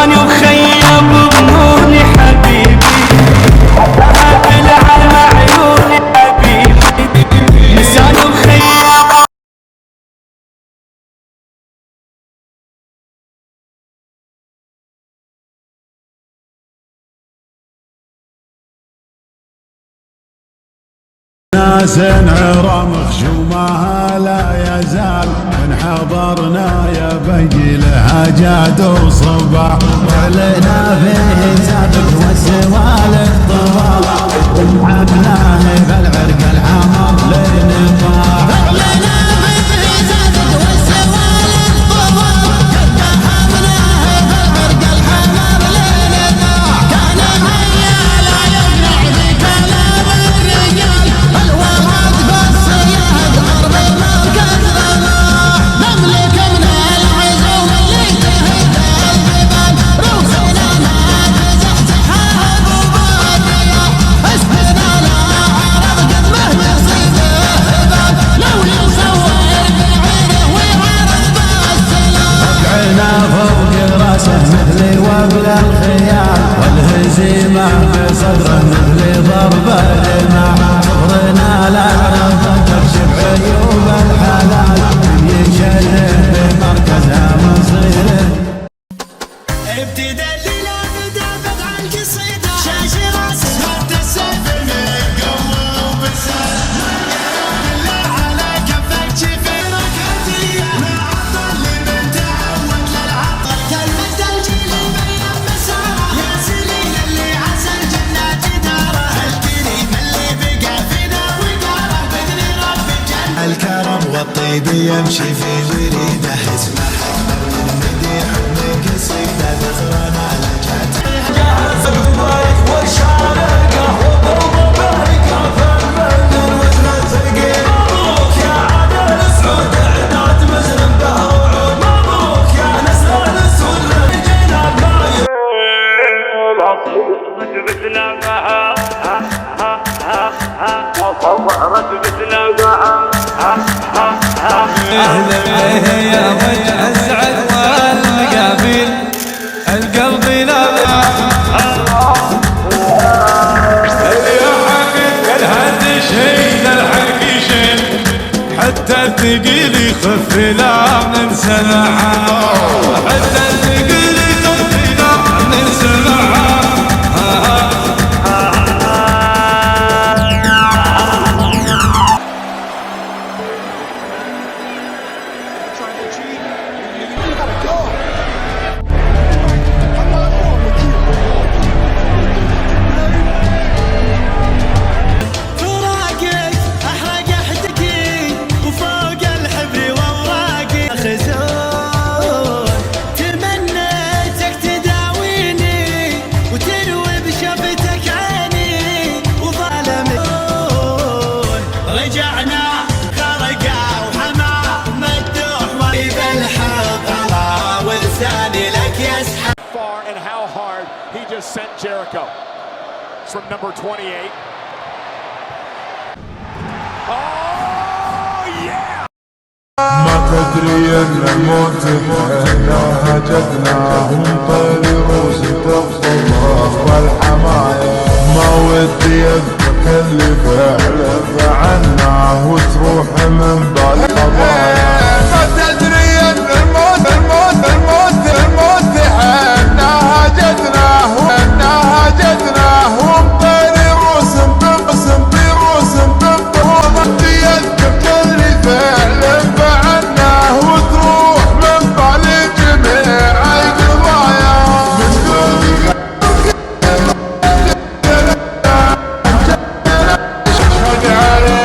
لساني وخيب ظنوني حبيبي، بالعالم عيوني حبيبي، لساني وخيب. ناس عرى مخشومها لا يزال، من حضرنا يا بيجي لها جاد وصباح، ولنا فيه سابق والسوالف طوال، دمعتناه بالعرق الحمر لنطاح، ولنا فيه سابق والسوالف طوال، دمعتناه بالعرق الحمر لنطاح، كان هيا لا يمنع بكلام الرجال، الوهد بس يهد ارض المركز رضاح، نملك من العزوم اللي تهد الجبال، روسنا ما تزحزحها بباديه، اسمنا لا عرب قد ما يصيبه هبال، لو يصور بعينه ويعرض السلام، رجعنا فوق راسه مثل وبل الخيال، والهزيمه بصدره مثل ضرب الرماح، صبرنا لا نرضى تكشف عيوب الحلال، يشرف بمركزها مصيره. ابتدى الليلة بدا بدع القصيدة، شاش راسه هد السيف من قوة وبسال، بالله على كفك شفيرك هدية، مع الظل من تعود للعطر، كلمة الجيل بين مساره، يا سليل اللي عسى الجنة جداره، الكريم اللي بقى فينا وقاره، بإذن رب الجنة، الكرم والطيب يمشي في وريده، اسمه أكبر من مديح ومن قصيده، ذكرنا لجات جهز بضيق والشارقه، وضرب برقه فالمنن وزن ثقيل، مبروك يا عدل سعود عناد مزن به وعود، مبروك يا نسر الاسود رجينا البايع، رتبتنا معاه رتبتنا معاه اهلا به يا وجه السعد والمقابل، القلب نبع يا حبيب الهد شيد الحقيشين، حتى الثقيل يخف لا من سمعه، حتى الثقيل يخف لا من سمعه. فراقك احرق احتكي، وفوق الحبر واوراقي خزون، تمنيتك تداويني وتروي بشفتك عيني، وظالمون رجعنا خرقا وحما مدوح وطيب الحب، الله ولساني لك يسحب. Far and how hard he just sent Jericho. It's from number 28. Oh yeah! ما تدري ان الموت بحنا هجتناهم، طير روس تفضل والحماية، ما ودي اذكرك اللي فعل عناه وتروح من بالقضايا، ما تدري ان الموت حنا هجتناهم، طير روس ما ودي اذكرك اللي فعل عناه وتروح من بالجميع القضايا، من دون اشهد عليه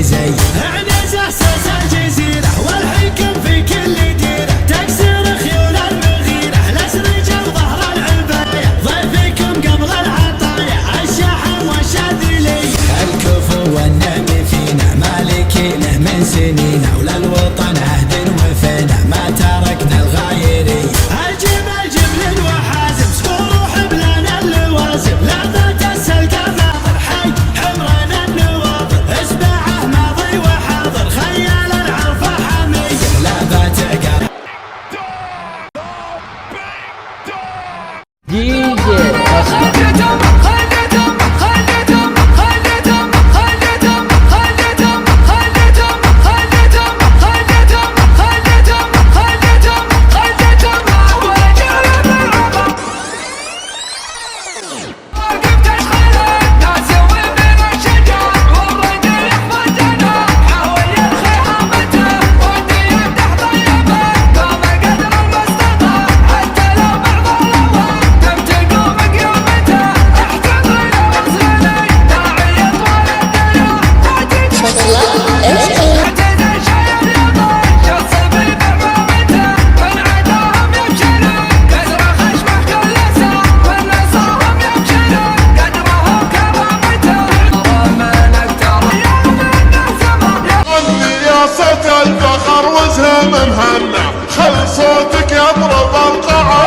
زي عنز أساس الجزيرة والحكم في كل ديرة تكسر خيول المغيرة لسرج ظهر العباية ضيفكم قبل العطايا الشحم والشاذلية الكفو والنبي فينا مالكينه من سنين وللوطن عهد وفينا ما تركنا الغايرية الجبل جبل وحازم صخور وحبلنا اللوازم لعبة السلقة ناظر حي حمرنا النواظر اسباعه ماضي وحاضر خيال العرفة حمية لعبة عقار الفخر وسهم مهنا خل صوتك يضرب القاع